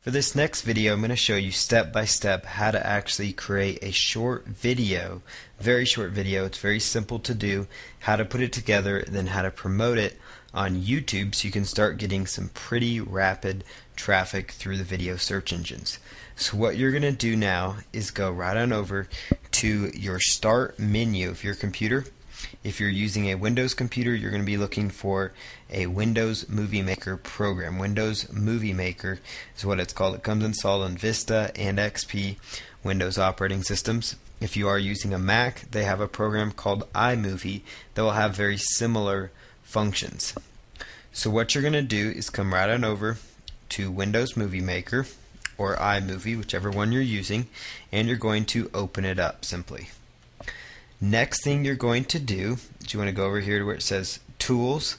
For this next video, I'm going to show you step by step how to actually create a short video, very short video. It's very simple to do, how to put it together, and then how to promote it on YouTube so you can start getting some pretty rapid traffic through the video search engines. So what you're going to do now is go right on over to your start menu of your computer. If you're using a Windows computer, you're going to be looking for a Windows Movie Maker program. Windows Movie Maker is what it's called. It comes installed on Vista and XP Windows operating systems. If you are using a Mac, they have a program called iMovie that will have very similar functions. So what you're going to do is come right on over to Windows Movie Maker or iMovie, whichever one you're using, and you're going to open it up simply. Next thing you're going to do is you want to go over here to where it says Tools,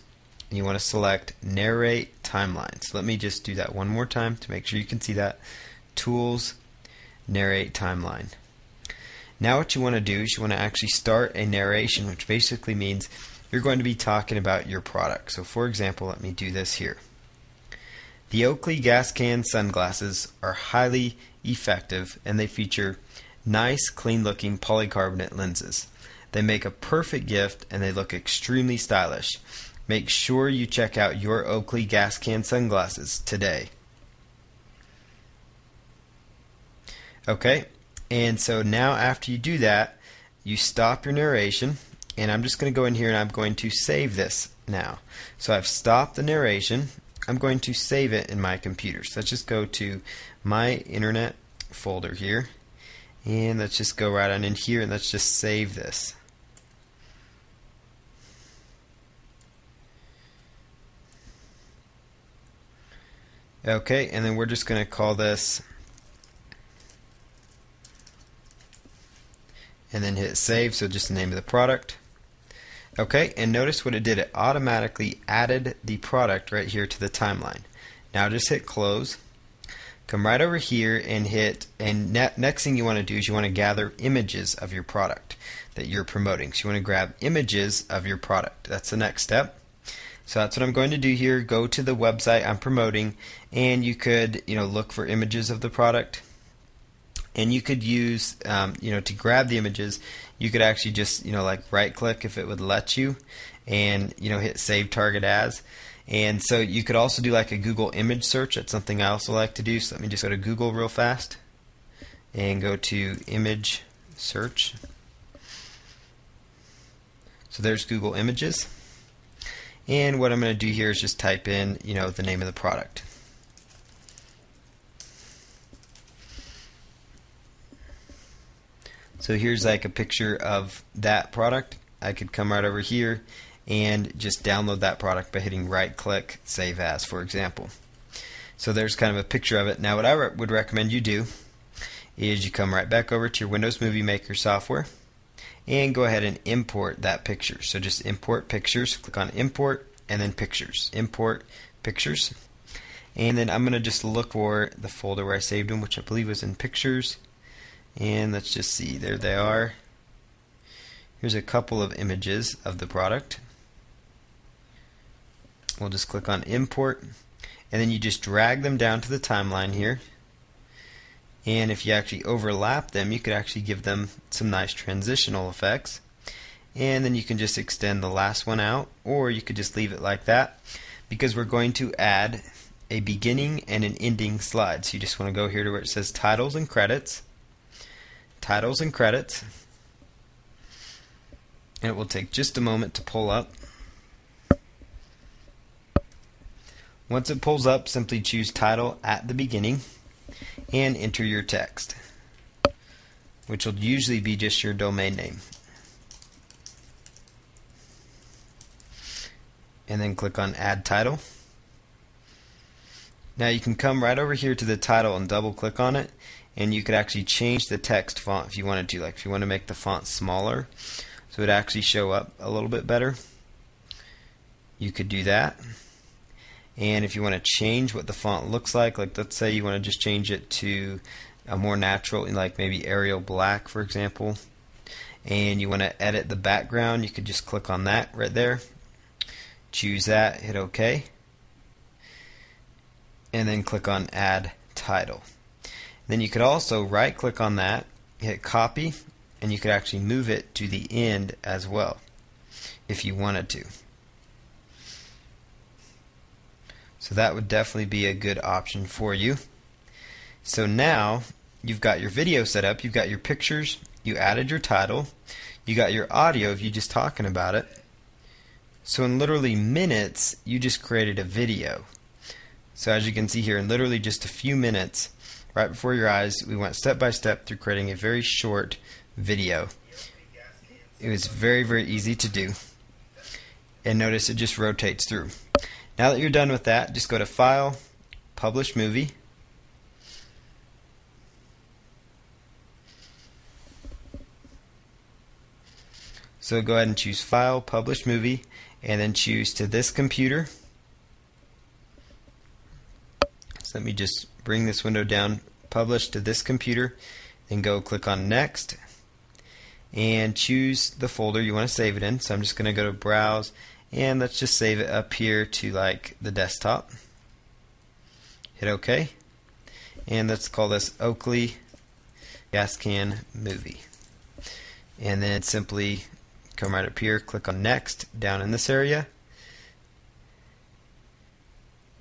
and you want to select Narrate Timeline. So let me just do that one more time to make sure you can see that. Tools, Narrate Timeline. Now what you want to do is you want to actually start a narration, which basically means you're going to be talking about your product. So for example, let me do this here. The Oakley gas can sunglasses are highly effective, and they feature nice, clean-looking polycarbonate lenses. They make a perfect gift, and they look extremely stylish. Make sure you check out your Oakley gas can sunglasses today. Okay, and so now after you do that, you stop your narration, and I'm just going to go in here and I'm going to save this now. So I've stopped the narration. I'm going to save it in my computer. So let's just go to my internet folder here. And let's just go right on in here and let's just save this. Okay, and then we're just going to call this and then hit save, so just the name of the product. Okay, and notice what it did. It automatically added the product right here to the timeline. Now just hit close. Come right over here and hit, and next thing you want to do is you want to gather images of your product that you're promoting. So you want to grab images of your product. That's the next step. So that's what I'm going to do here. Go to the website I'm promoting, and you could, look for images of the product. And you could use, to grab the images, you could actually just, like right click if it would let you, and, hit Save Target As. And so you could also do like a Google image search. That's something I also like to do. So let me just go to Google real fast and go to image search. So there's Google Images. And what I'm going to do here is just type in, the name of the product. So here's like a picture of that product. I could come right over here and just download that product by hitting right click, Save As, for example. So there's kind of a picture of it. Now what I would recommend you do is you come right back over to your Windows Movie Maker software and go ahead and import that picture. So just import pictures, click on import and then pictures. Import pictures. And then I'm going to just look for the folder where I saved them, which I believe was in pictures. And let's just see, there they are. Here's a couple of images of the product. We'll just click on import, and then you just drag them down to the timeline here. And if you actually overlap them, you could actually give them some nice transitional effects. And then you can just extend the last one out, or you could just leave it like that, because we're going to add a beginning and an ending slide. So you just want to go here to where it says titles and credits. Titles and credits. And it will take just a moment to pull up. Once it pulls up, simply choose title at the beginning and enter your text, which will usually be just your domain name. And then click on Add Title. Now you can come right over here to the title and double click on it, and you could actually change the text font if you wanted to. Like if you want to make the font smaller so it actually show up a little bit better, you could do that. And if you want to change what the font looks like let's say you want to just change it to a more natural, like maybe Arial Black, for example, and you want to edit the background, you could just click on that right there, choose that, hit OK, and then click on Add title. Then you could also right click on that, hit copy, and you could actually move it to the end as well if you wanted to. So that would definitely be a good option for you. So now you've got your video set up, you've got your pictures, you added your title, you got your audio of you just talking about it. So in literally minutes, you just created a video. So as you can see here, in literally just a few minutes, right before your eyes, we went step by step through creating a very short video. It was very, very easy to do. And notice it just rotates through. Now that you're done with that, just go to File, Publish Movie. So go ahead and choose File, Publish Movie, and then choose to this computer. So let me just bring this window down, Publish to this computer, then go click on Next, and choose the folder you want to save it in. So I'm just going to go to Browse, and let's just save it up here to like the desktop. Hit OK, and let's call this Oakley Gas Can Movie. And then simply come right up here, click on Next down in this area,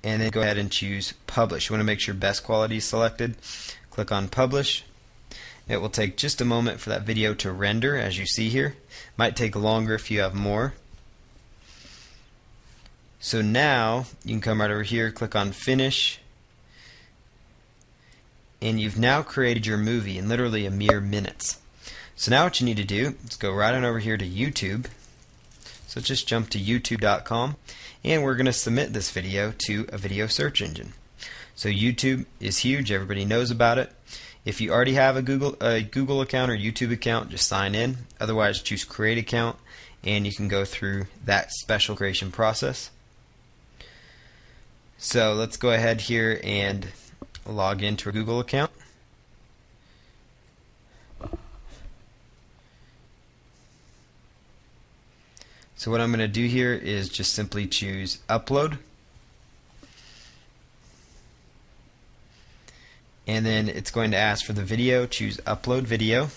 and then go ahead and choose Publish. You want to make sure best quality is selected. Click on Publish. It will take just a moment for that video to render, as you see here. Might take longer if you have more. So now you can come right over here, click on Finish, and you've now created your movie in literally a mere minutes. So now what you need to do is go right on over here to YouTube. So just jump to youtube.com, and we're going to submit this video to a video search engine. So YouTube is huge, everybody knows about it. If you already have a Google account or YouTube account, just sign in. Otherwise, choose Create Account, and you can go through that special creation process. So let's go ahead here and log into a Google account. So what I'm going to do here is just simply choose Upload. And then it's going to ask for the video. Choose Upload Video.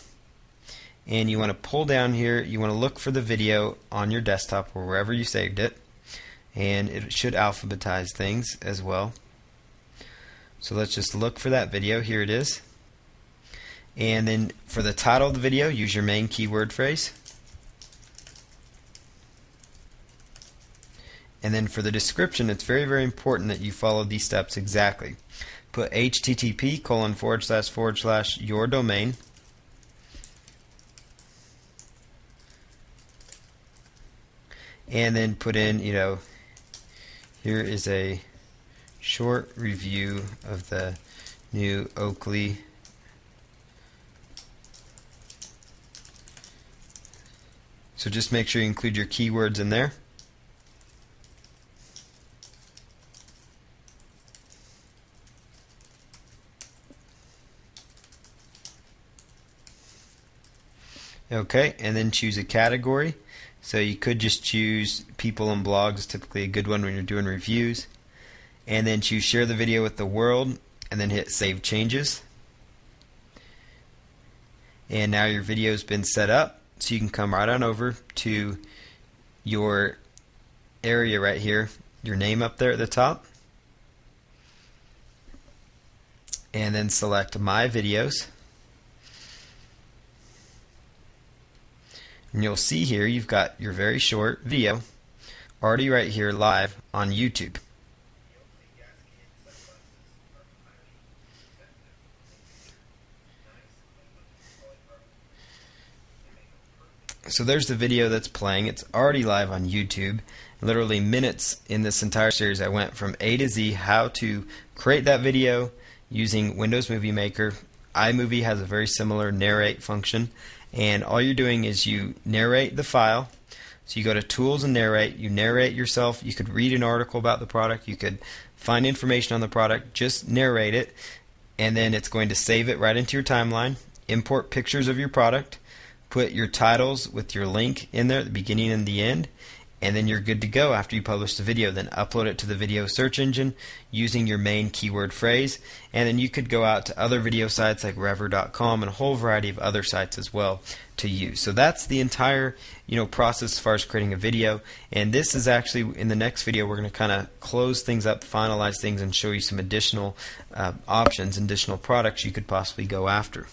And you want to pull down here, you want to look for the video on your desktop or wherever you saved it. And it should alphabetize things as well. So let's just look for that video. Here it is. And then for the title of the video, use your main keyword phrase. And then for the description, it's very, very important that you follow these steps exactly. Put http:// your domain. And then put in, here is a short review of the new Oakley So just make sure you include your keywords in there. Okay, and then choose a category. So you could just choose people and blogs, typically a good one when you're doing reviews. And then choose share the video with the world, and then hit save changes. And now your video's been set up, so you can come right on over to your area right here, your name up there at the top, and then select My Videos. And you'll see here you've got your very short video already right here live on YouTube. So there's the video that's playing. It's already live on YouTube. Literally minutes in this entire series, I went from A to Z how to create that video using Windows Movie Maker. iMovie has a very similar narrate function, and all you're doing is you narrate the file. So you go to Tools and Narrate, you narrate yourself. You could read an article about the product, you could find information on the product, just narrate it, and then it's going to save it right into your timeline. Import pictures of your product, put your titles with your link in there at the beginning and the end, and then you're good to go after you publish the video. Then upload it to the video search engine using your main keyword phrase, and then you could go out to other video sites like Rever.com and a whole variety of other sites as well to use. So that's the entire process as far as creating a video, and this is actually, in the next video, we're going to kind of close things up, finalize things, and show you some additional options, additional products you could possibly go after.